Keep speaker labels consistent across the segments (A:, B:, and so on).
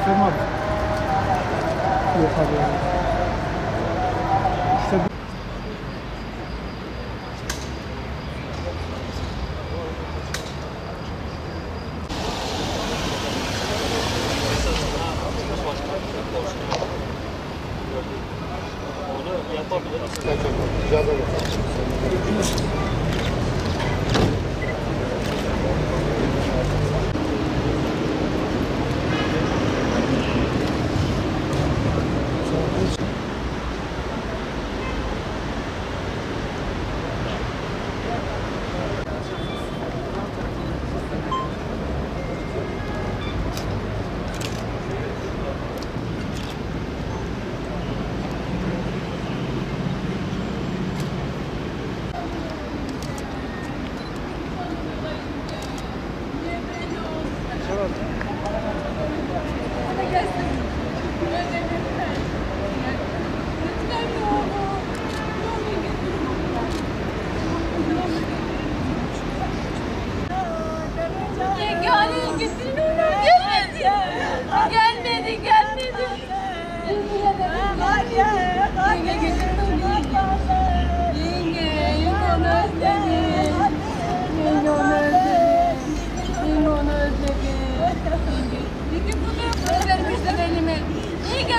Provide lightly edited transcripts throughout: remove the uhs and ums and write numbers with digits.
A: Tamam. Yok abi. İşte bu.
B: Onu yapabiliriz.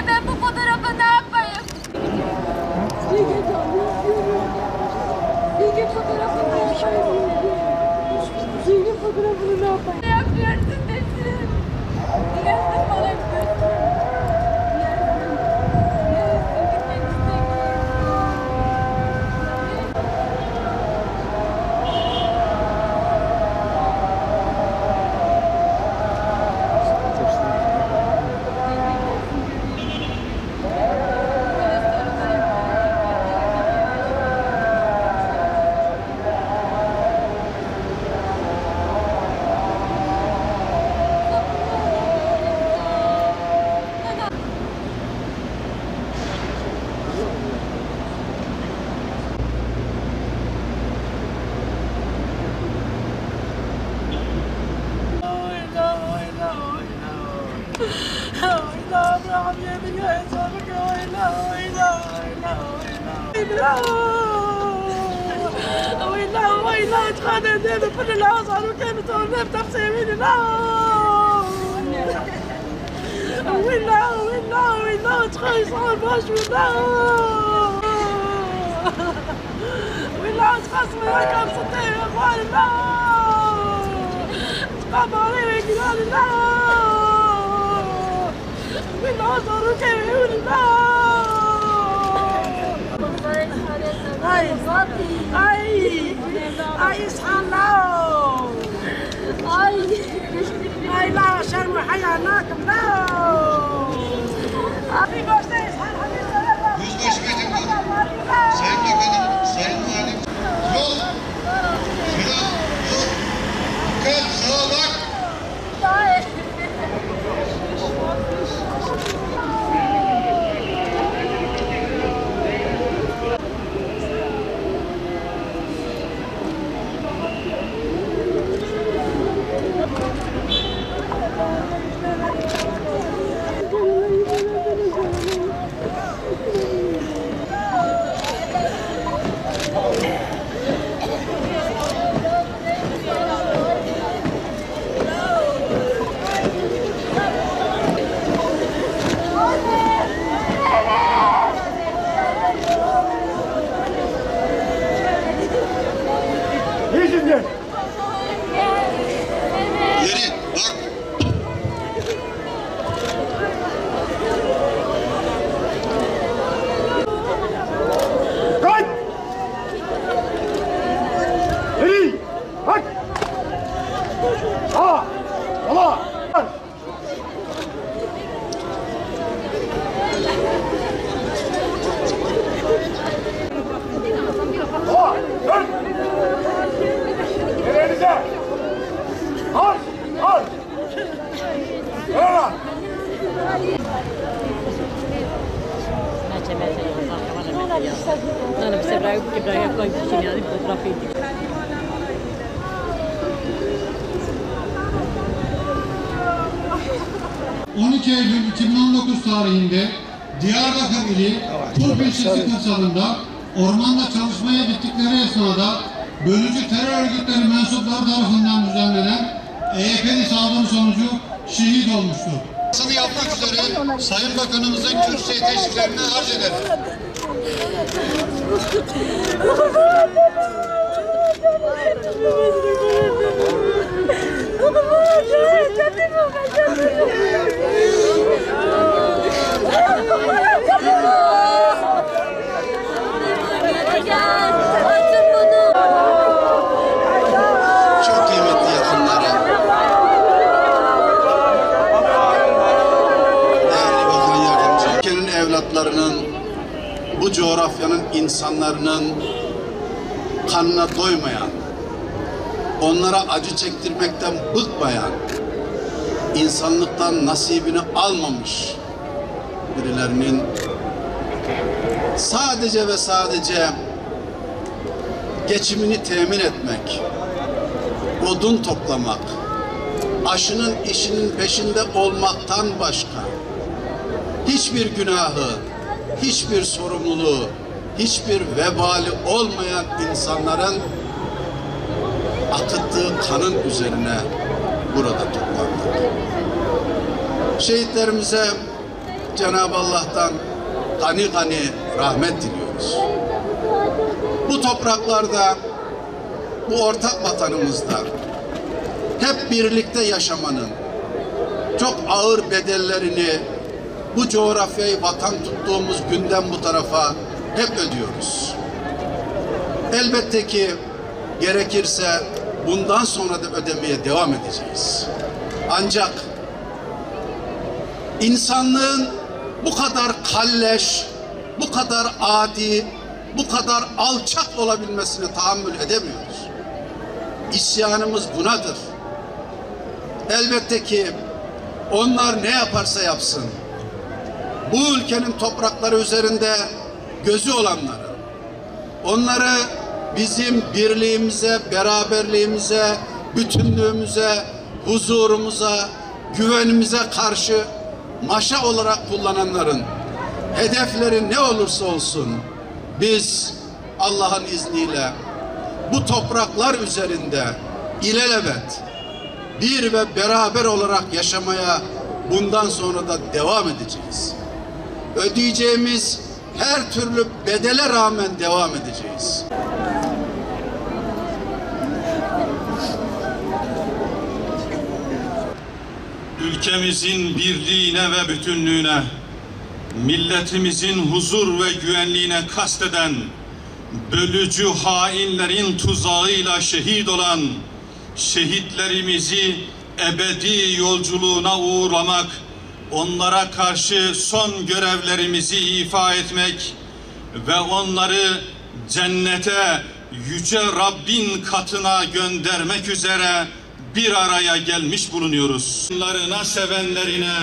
C: Ben bu fotoğrafı ne yapayım? Bilge fotoğrafını ne yapayım? Bilge fotoğrafını ne yapayım? Ne yapıyorsun desin? Yazdım bana göster.
D: Yüzbaşı Metin Sayın Bakanım, Sayın Valim, yol, fren, dur, dikkat, sağa bak. Geri, bak.
A: Kalk! Geri! Bak! Sağa! Sola! Sağa! Dön! Ellerinize! Al! Al! Öyle!
E: Não, não precisa para porque para a coisa de chinelo e fotografia.
D: 12 Eylül 2019 tarihinde Diyarbakır ili Turp ilçesi kırsalında ormanda çalışmaya gittikleri esnada bölücü terör örgütleri mensupları tarafından düzenlenen EYP'li saldırı sonucu şehit olmuştur. Sana yapmak üzere Sayın Bakanımızın kürsüye teşriflerini arz ederim. Çok kıymetli yakınları, değerli bakan yardımcı, ülkenin evlatlarının, bu coğrafyanın insanlarının kanına doymayan, onlara acı çektirmekten bıkmayan, insanlıktan nasibini almamış birilerinin sadece ve sadece geçimini temin etmek, odun toplamak, aşının işinin peşinde olmaktan başka hiçbir günahı, hiçbir sorumluluğu, hiçbir vebali olmayan insanların akıttığı kanın üzerine burada toplandık. Şehitlerimize Cenab-ı Allah'tan gani gani rahmet diliyoruz. Bu topraklarda, bu ortak vatanımızda hep birlikte yaşamanın çok ağır bedellerini bu coğrafyayı vatan tuttuğumuz günden bu tarafa hep ödüyoruz. Elbette ki gerekirse bundan sonra da ödemeye devam edeceğiz. Ancak insanlığın bu kadar kalleş, bu kadar adi, bu kadar alçak olabilmesine tahammül edemiyoruz. İsyanımız bunadır. Elbette ki onlar ne yaparsa yapsın, bu ülkenin toprakları üzerinde gözü olanları, onları bizim birliğimize, beraberliğimize, bütünlüğümüze, huzurumuza, güvenimize karşı maşa olarak kullananların hedefleri ne olursa olsun biz Allah'ın izniyle bu topraklar üzerinde ilelebet bir ve beraber olarak yaşamaya bundan sonra da devam edeceğiz. Ödeyeceğimiz her türlü bedele rağmen devam edeceğiz.
B: Ülkemizin birliğine ve bütünlüğüne, milletimizin huzur ve güvenliğine kasteden, bölücü hainlerin tuzağıyla şehit olan şehitlerimizi ebedi yolculuğuna uğurlamak, onlara karşı son görevlerimizi ifa etmek ve onları cennete, yüce Rabbin katına göndermek üzere bir araya gelmiş bulunuyoruz. Onlarına, sevenlerine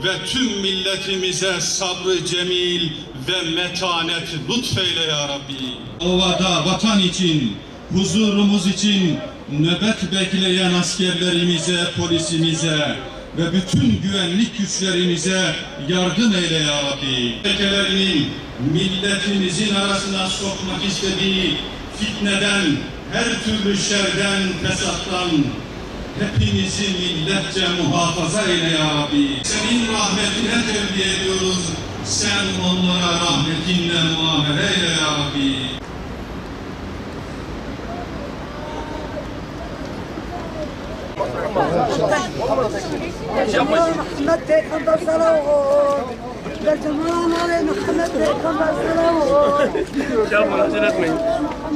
B: ve tüm milletimize sabrı cemil ve metanet lütfeyle ya Rabbi. Ovada vatan için, huzurumuz için nöbet bekleyen askerlerimize, polisimize ve bütün güvenlik güçlerimize yardım eyle ya Rabbi. Ülkelerinin milletimizin arasına sokmak istediği fitneden, her türlü şerden, fesattan hepimizi milletçe muhafaza eyle ya Rabbi. Senin rahmetine tevdi ediyoruz. Sen onlara rahmetinle muamele eyle ya Rabbi.
F: Muhammed Peygamber sallallahu Muhammed Peygamber sallallahu
G: Yapma, acele etmeyin.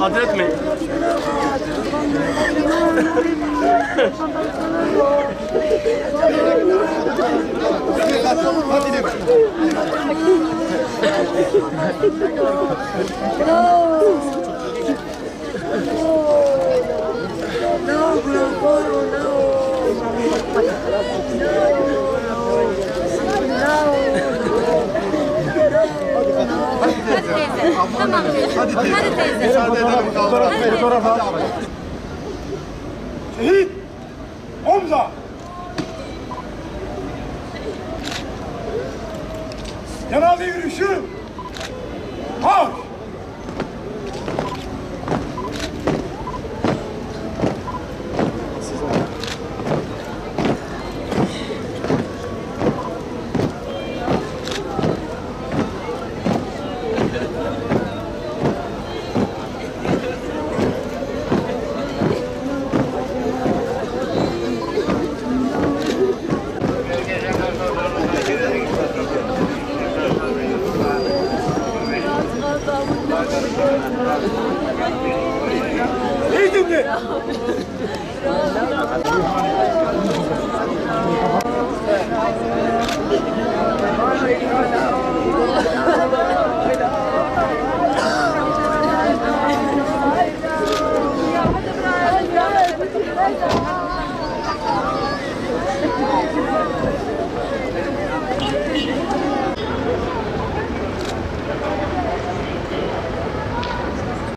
G: Acele etmeyin.
C: Tamam. Hadi teyze.
A: Şehit! Omza! Cenaze yürüyüşü. Marş.